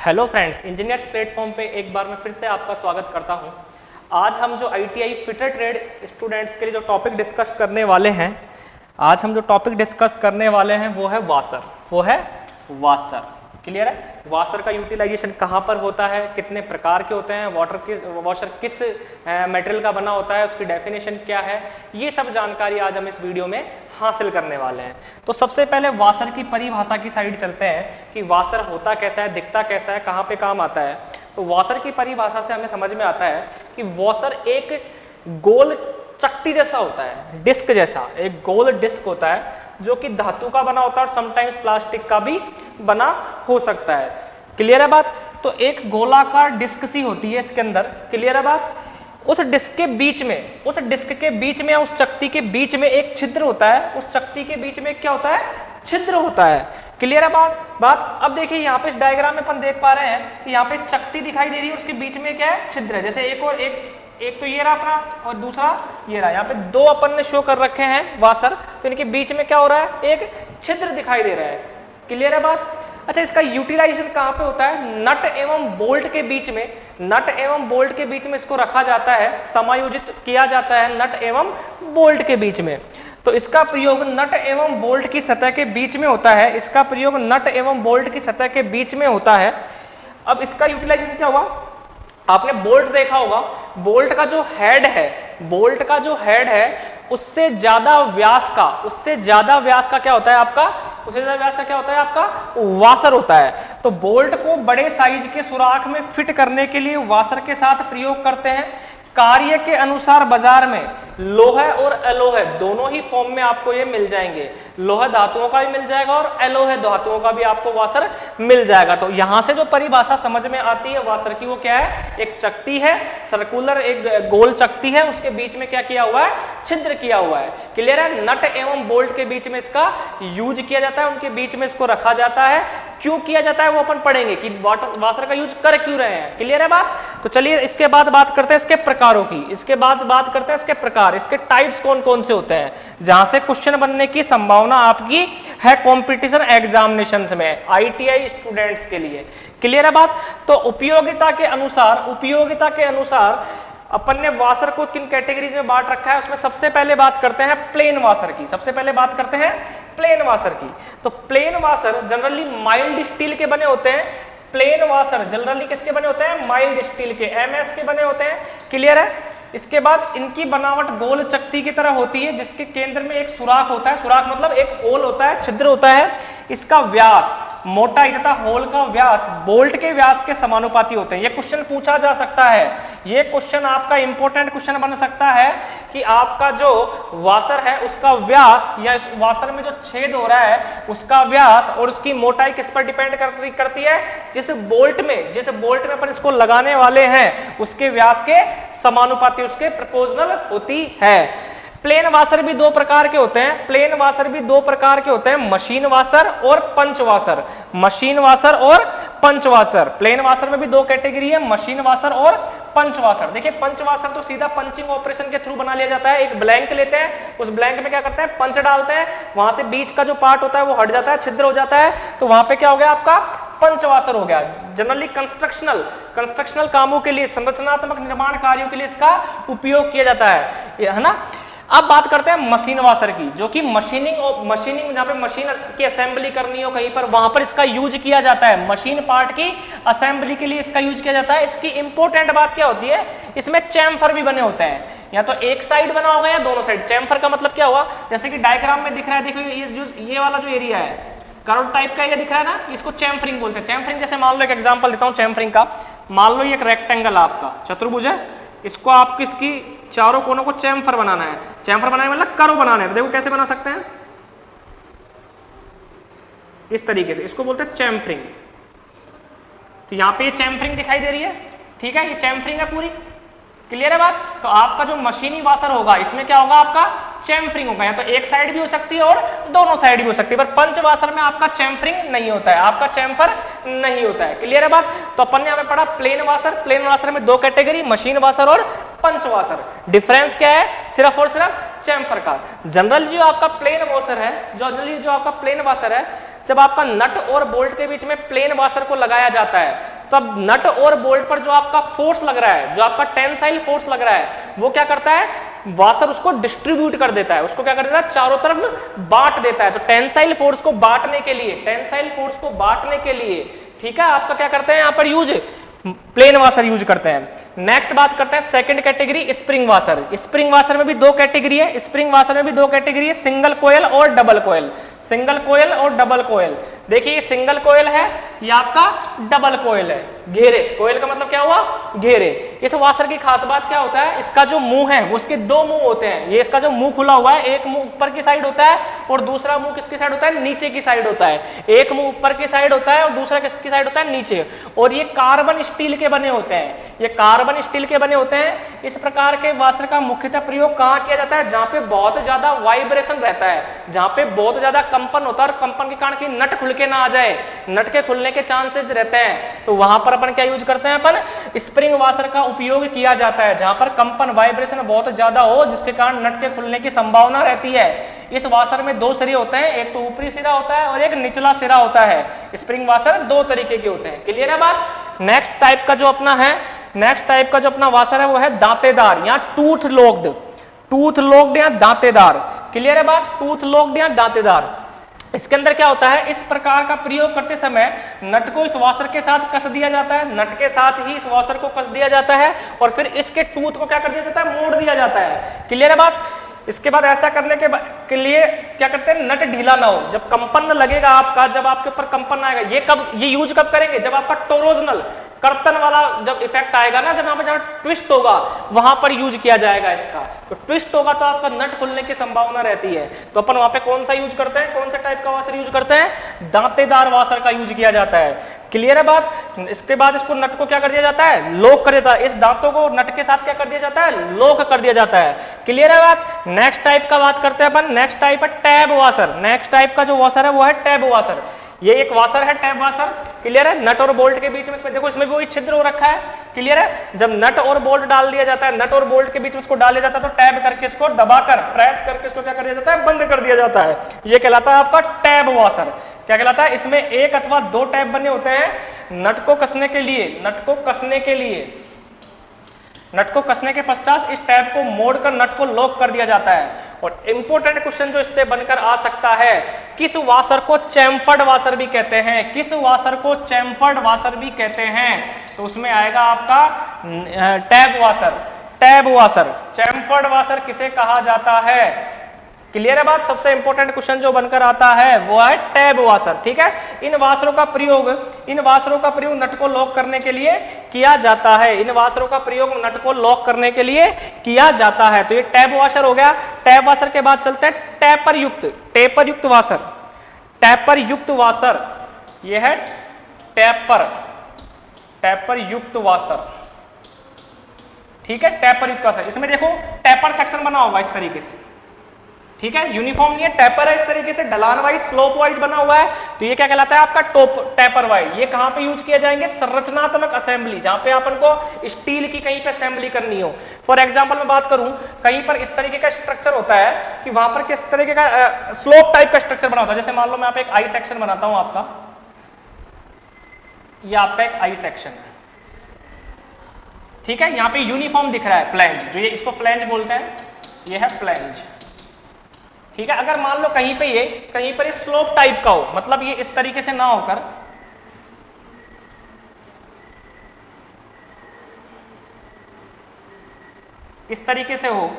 Hello friends, engineers platform पे एक बार मैं फिर से आपका स्वागत करता हूं। आज हम जो आईटीआई फिटर ट्रेड स्टूडेंट्स के लिए जो टॉपिक डिस्कस करने वाले हैं वो है वाशर। क्लियर है? वाशर का यूटिलाइजेशन कहाँ पर होता है, कितने प्रकार के होते हैं, वाशर किस मटेरियल का बना होता है, उसकी डेफिनेशन क्या है, ये सब जानकारी आज हम इस वीडियो में हासिल करने वाले हैं। तो सबसे पहले वाशर की परिभाषा की साइड चलते हैं कि वाशर होता कैसा है, दिखता कैसा है, कहाँ पे काम आता है। तो वाशर की परिभाषा से हमें समझ में आता है कि वाशर एक गोल चक्ति जैसा होता है, डिस्क जैसा एक गोल डिस्क होता है जो कि धातु का बना होता है और समटाइम्स प्लास्टिक का भी बना हो सकता है। क्लियर है बात? तो एक गोलाकार डिस्क सी होती है इसके अंदर। क्लियर है बात? उस डिस्क के बीच में या उस चक्ति के बीच में एक छिद्र होता है। उस चक्ति के बीच में क्या होता है? छिद्र होता है। क्लियर है बात? अब देखिए यहाँ पे इस डायग्राम में अपन देख पा रहे हैं कि यहाँ पे चक्ति दिखाई दे रही है, उसके बीच में क्या है? छिद्र है। जैसे एक तो ये रहा अपना और दूसरा ये रहा। यहाँ पे दो अपन ने शो कर रखे हैं वाशर, तो इनके बीच में क्या हो रहा है? एक छिद्र दिखाई दे रहा है। क्लियर है बात? अच्छा, इसका यूटिलाइजेशन कहाँ पे होता है? नट एवं बोल्ट के बीच में इसको रखा जाता है, समायोजित किया जाता है नट एवं बोल्ट के बीच में। तो इसका प्रयोग नट एवं बोल्ट की सतह के बीच में होता है। अब इसका यूटिलाइजेशन क्या हुआ? आपने बोल्ट देखा होगा, बोल्ट का जो हेड है उससे ज्यादा व्यास का क्या होता है आपका? वाशर होता है। तो बोल्ट को बड़े साइज के सुराख में फिट करने के लिए वाशर के साथ प्रयोग करते हैं। कार्य के अनुसार बाजार में लोहे और अलोहे दोनों ही फॉर्म में आपको ये मिल जाएंगे। लोहे धातुओं का भी मिल जाएगा और अलोहे धातुओं का भी आपको वाशर मिल जाएगा। तो यहां से जो परिभाषा समझ में आती है वाशर की, वो क्या है? एक चक्ति है, सर्कुलर एक गोल चक्ति है, उसके बीच में क्या किया हुआ है? छिद्र किया हुआ है। क्लियर है? नट एवं बोल्ट के बीच में इसका यूज किया जाता है, उनके बीच में इसको रखा जाता है। क्यों किया जाता है वो अपन पढ़ेंगे कि वाशर का यूज कर क्यों रहे हैं। क्लियर है बात? तो चलिए इसके बाद बात करते हैं इसके प्रकारों की। इसके प्रकार, इसके टाइप्स कौन कौन से होते हैं, जहां से क्वेश्चन बनने की संभावना आपकी है कंपटीशन एग्जामिनेशंस में आईटीआई स्टूडेंट्स के लिए। क्लियर है बात? तो उपयोगिता के अनुसार अपन ने वाशर को किन कैटेगरीज में बांट रखा है, उसमें सबसे पहले बात करते हैं प्लेन वाशर की। तो plain washer generally mild steel के बने होते हैं। प्लेन वाशर जनरली किसके बने होते हैं? माइल्ड स्टील के, एमएस के बने होते हैं। क्लियर है? इसके बाद इनकी बनावट गोल चक्ति की तरह होती है, जिसके केंद्र में एक सुराख होता है। सुराख मतलब एक होल होता है, छिद्र होता है। इसका व्यास, मोटाई तथा होल का व्यास बोल्ट के व्यास के समानुपाती होते हैं। ये क्वेश्चन पूछा जा सकता है, ये क्वेश्चन आपका इंपॉर्टेंट क्वेश्चन बन सकता है कि आपका जो वाशर है उसका व्यास या इस वाशर में जो छेद हो रहा है उसका व्यास और उसकी मोटाई किस पर डिपेंड करती है? जिस बोल्ट में अपन इसको लगाने वाले हैं उसके व्यास के समानुपाती, उसके प्रोपोर्शनल होती है। प्लेन वाशर भी दो प्रकार के होते हैं, मशीन वाशर और पंच वाशर। प्लेन वाशर में भी दो कैटेगरी है, मशीन वाशर और पंच वाशर। देखिए पंच वाशर तो सीधा पंचिंग ऑपरेशन के थ्रू बना लिया जाता है। एक ब्लैंक लेते हैं, उस ब्लैंक में क्या करते हैं? पंच डालते हैं, वहां से बीच का जो पार्ट होता है वो हट जाता है, छिद्र हो जाता है, तो वहां पे क्या हो गया आपका? पंचवाशर हो गया। जनरली कंस्ट्रक्शनल कामों के लिए, संरचनात्मक निर्माण कार्यों के लिए इसका उपयोग किया जाता है ना। अब बात करते हैं मशीन वाशर की, जो कि मशीनिंग जहां पे मशीन की असेंबली करनी हो कहीं पर, वहां पर इसका यूज किया जाता है। मशीन पार्ट की असेंबली के लिए इसका यूज किया जाता है। इसकी इंपॉर्टेंट बात क्या होती है? इसमें चैम्फर भी बने होते हैं, या तो एक साइड बना होगा या दोनों साइड। चैम्फर का मतलब क्या हुआ? जैसे कि डायग्राम में दिख रहा है, देखो ये वाला जो एरिया है, कर्व टाइप का एरिया दिख रहा है ना, इसको चैम्फरिंग बोलते हैं। चैम्फरिंग जैसे मान लो एक एग्जांपल देता हूं चैम्फरिंग का। मान लो ये एक रेक्टेंगल आपका चतुर्भुज है, इसको आपको इसकी चारों कोनों को चैम्फर बनाना है। चैम्फर बनाने मतलब कर्व बनाना है। तो देखो कैसे बना सकते हैं, इस तरीके से, इसको बोलते हैं चैम्फरिंग। तो यहाँ पे ये चैम्फरिंग दिखाई दे रही है, ठीक है, ये चैम्फरिंग है पूरी। क्लियर है बात? तो आपका जो मशीनी वाशर होगा इसमें क्या होगा? आपका चैम्फरिंग होगा, या तो एक साइड भी हो सकती है और दोनों साइड भी हो सकती है। पर पंच वाशर में आपका चैम्फरिंग नहीं होता है, आपका चैम्फर नहीं होता है। क्लियर है बात? तो अपन ने हमें पढ़ा प्लेन वाशर में दो कैटेगरी, मशीन वाशर और पंच वाशर। डिफरेंस क्या है? सिर्फ और सिर्फ चैम्फर का। जनरल जो आपका प्लेन वाशर है, जब आपका नट और बोल्ट के बीच में प्लेन वाशर को लगाया जाता है तो अब नट और बोल्ट पर जो आपका फोर्स लग रहा है, जो आपका टेंसाइल फोर्स लग रहा है, वो क्या करता है, वाशर उसको डिस्ट्रीब्यूट कर देता है, उसको क्या कर देता है, चारों तरफ बांट देता है। तो टेंसाइल फोर्स को बांटने के लिए, टेंसाइल फोर्स को बांटने के लिए, ठीक है, आपका क्या करते हैं यहाँ पर यूज, प्लेन वाशर यूज करते हैं। नेक्स्ट बात करते हैं second category, spring washer. Spring washer में भी दो कैटेगरी है, स्प्रिंग वाशर में भी दो कैटेगरी है, सिंगल कोयल और डबल कोयल, सिंगल कोयल और डबल कोयल। देखिए ये सिंगल कोयल है, ये आपका डबल कोयल है, घेरे। कोयल का मतलब क्या हुआ, घेरे। इस वाशर की खास बात क्या होता है, इसका जो मुंह है वो उसके दो मुंह होते हैं। ये इसका जो मुंह खुला हुआ है, एक मुंह ऊपर की साइड होता है और दूसरा मुंह किसकी साइड होता है, नीचे की साइड होता है। एक मुंह ऊपर की साइड होता है और दूसरा किसकी साइड होता है, नीचे। और ये कार्बन स्टील के बने होते हैं, ये कार्बन स्टील के बने होते हैं। इस प्रकार के वाशर का मुख्यतः प्रयोग कहाँ किया जाता है, जहाँ पे बहुत ज्यादा वाइब्रेशन रहता है, जहाँ पे बहुत ज्यादा कंपन होता है और कंपन के कारण की नट खुल के ना आ जाए, नट के खुलने के चांसेस रहते हैं, तो वहां पर अपन क्या यूज करते हैं, अपन स्प्रिंग वाशर का उपयोग किया जाता है, जहां पर कंपन वाइब्रेशन बहुत ज्यादा हो, जिसके कारण नट के खुलने की संभावना रहती है। इस वाशर में दो सिरे होते हैं, एक तो ऊपरी सिरा होता है और एक निचला सिरा होता है। स्प्रिंग वाशर दो तरीके के होते हैं, क्लियर है बात। नेक्स्ट टाइप का जो अपना है, नेक्स्ट टाइप का जो अपना वाशर है वो है दांतेदार या टूथ लॉक्ड, टूथ लॉक्ड या दांतेदार, क्लियर है बात, टूथ लॉक्ड या दांतेदार। इसके अंदर क्या होता है, इस प्रकार का प्रयोग करते समय नट को इस वाशर के साथ कस दिया जाता है, नट के साथ ही इस वाशर को कस दिया जाता है और फिर इसके टूथ को क्या कर दिया जाता है, मोड़ दिया जाता है, क्लियर है बात। इसके बाद ऐसा करने के लिए क्या करते हैं, नट ढीला ना हो, जब कंपन लगेगा आपका, जब आपके ऊपर कंपन आएगा, ये कब, ये यूज कब करेंगे, जब आपका टोरोजनल कर्तन वाला जब इफेक्ट आएगा ना, जब यहाँ पर जहाँ ट्विस्ट होगा वहां पर यूज किया जाएगा इसका। तो ट्विस्ट होगा तो आपका नट खुलने की संभावना रहती है, तो अपन वहां पे कौन सा यूज करते हैं, कौन सा टाइप का वाशर यूज करते हैं, दांतेदार वाशर का यूज किया जाता है, क्लियर है बात। इसके बाद इसको नट को क्या कर दिया जाता है, लॉक कर देता है, इस दांतों को नट के साथ क्या कर दिया जाता है, लॉक कर दिया जाता है, क्लियर है बात। नेक्स्ट टाइप का बात करते हैं अपन, नेक्स्ट टाइप है टैब वाशर। नेक्स्ट टाइप का जो वाशर है वो है टैब वाशर। ये एक वाशर है टैब वाशर, क्लियर है, नट और बोल्ट के बीच में, इसमें देखो इसमें भी वही छिद्र हो रखा है, क्लियर है। जब नट और बोल्ट डाल दिया जाता है, नट और बोल्ट के बीच में इसको डाल दिया जाता है, तो टैब करके इसको दबाकर, प्रेस करके इसको क्या कर दिया जाता है, बंद कर दिया जाता है। ये कहलाता है आपका टैब वाशर। क्या कहलाता है, इसमें एक अथवा दो टैब बने होते हैं नट को कसने के लिए, नट को कसने के लिए, नट को कसने के पश्चात इस टैब को मोड़कर नट को लॉक कर दिया जाता है। और इंपॉर्टेंट क्वेश्चन जो इससे बनकर आ सकता है, किस वाशर को चैम्फर्ड वाशर भी कहते हैं, किस वाशर को चैम्फर्ड वाशर भी कहते हैं, तो उसमें आएगा आपका tab washer. Tab washer, chamfered washer किसे कहा जाता है, क्लियर है बात। सबसे इंपॉर्टेंट क्वेश्चन जो बनकर आता है वो है टैब वाशर, ठीक है। इन वाशरों का प्रयोग, इन वाशरों का प्रयोग नट को लॉक करने के लिए किया जाता है, इन वाशरों का प्रयोग नट को लॉक करने के लिए किया जाता है। तो ये टैब वाशर हो गया। टैब वाशर के बाद चलते हैं टैपर युक्त, टेपर युक्त वाशर। टैपर युक्त वाशर, ये है टैपर, टैपर युक्त वाशर, ठीक है, टैपर युक्त वाशर। इसमें देखो टैपर सेक्शन बना होगा इस तरीके से, ठीक है, यूनिफॉर्म नहीं है, टैपर है इस तरीके से, ढलान वाइज, स्लोप वाइज बना हुआ है, तो ये क्या कहलाता है आपका टैपर वाइज। ये कहां पे यूज किए जाएंगे, संरचनात्मक असेंबली, जहां पे अपन को स्टील की कहीं पे असेंबली करनी हो। फॉर एग्जांपल मैं बात करूं, कहीं पर इस तरीके का स्ट्रक्चर होता है कि वहां पर किस तरीके का स्लोप टाइप का स्ट्रक्चर बना होता है। जैसे मान लो मैं आप एक आई सेक्शन बनाता हूं आपका, ये आपका एक आई सेक्शन है, ठीक है, यहाँ पे यूनिफॉर्म दिख रहा है फ्लैंज, जो ये इसको फ्लैंज बोलते हैं, ये है फ्लैंज, ठीक है। अगर मान लो कहीं पे ये, कहीं पर ये स्लोप टाइप का हो, मतलब ये इस तरीके से ना होकर इस तरीके से हो,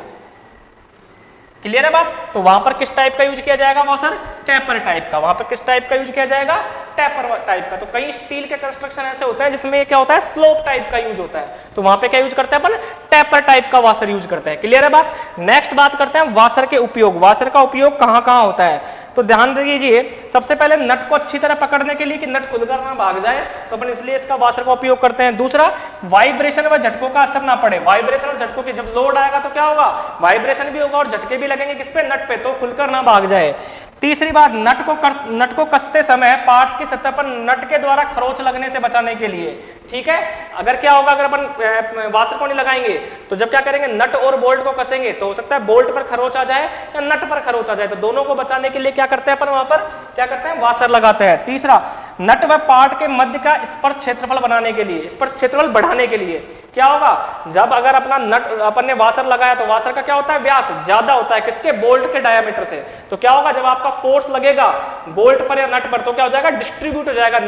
क्लियर है बात, तो वहां पर किस टाइप का यूज किया जाएगा वाशर, टैपर टाइप का। वहां पर किस टाइप का यूज किया जाएगा, टैपर टाइप का। तो कई स्टील के कंस्ट्रक्शन ऐसे होते हैं जिसमें क्या होता है, स्लोप टाइप का यूज होता है, तो वहां पे क्या यूज करते हैं अपन, टैपर टाइप का वाशर यूज करते हैं, क्लियर है बात। नेक्स्ट बात करते हैं वाशर के उपयोग, वाशर का उपयोग कहां कहां होता है। तो ध्यान दीजिए, सबसे पहले नट को अच्छी तरह पकड़ने के लिए कि नट खुलकर ना भाग जाए, तो अपन इसलिए इसका वाशर का उपयोग करते हैं। दूसरा, वाइब्रेशन व झटकों का असर ना पड़े, वाइब्रेशन और झटकों के जब लोड आएगा तो क्या होगा, वाइब्रेशन भी होगा और झटके भी लगेंगे किस पे, नट पे, तो खुलकर ना भाग जाए। तीसरी बात, नट को कसते समय पार्ट्स की सतह पर नट के द्वारा खरोंच लगने से बचाने के लिए, ठीक है। अगर क्या होगा, अगर अपन वाशर को नहीं लगाएंगे तो जब क्या करेंगे, नट और बोल्ट को कसेंगे तो हो सकता है बोल्ट पर खरोंच आ जाए या नट पर खरोंच आ जाए, तो दोनों को बचाने के लिए क्या करते हैं अपन, वहां पर क्या करते हैं, वाशर लगाते हैं। तीसरा, नट व पार्ट के मध्य का स्पर्श क्षेत्रफल बनाने के लिए, स्पर्श क्षेत्रफल बढ़ाने के लिए क्या होगा, जब अगर अपना नट अपन ने वाशर लगाया तो वाशर का क्या होता है, व्यास ज्यादा होता है किसके, बोल्ट के डायामीटर से। तो क्या होगा, जब आपका फोर्स लगेगा बोल्ट पर या नट पर तो क्या हो जाएगा, डिस्ट्रीब्यूट हो जाएगा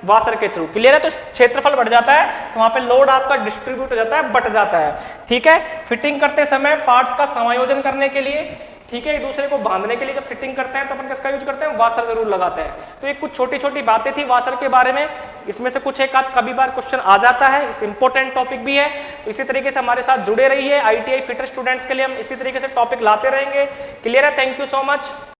वाशर के थ्रू। क्लियर है, तो क्षेत्रफल बढ़ जाता है तो वहां पे लोड आपका डिस्ट्रीब्यूट हो जाता है, बट जाता है। ठीक है, फिटिंग करते समय पार्ट्स का समायोजन करने के लिए, ठीक है, एक दूसरे को बांधने के लिए जब फिटिंग करते हैं तो अपन किसका यूज करते हैं, वाशर जरूर लगाते हैं। तो ये कुछ छोटी छोटी बातें थी वाशर के बारे में, इसमें से कुछ एक आध कभी बार क्वेश्चन आ जाता है, इस इंपॉर्टेंट टॉपिक भी है। तो इसी तरीके से हमारे साथ जुड़े रहिए, ITI फिटर स्टूडेंट्स के लिए हम इसी तरीके से टॉपिक लाते रहेंगे। क्लियर है, थैंक यू सो मच।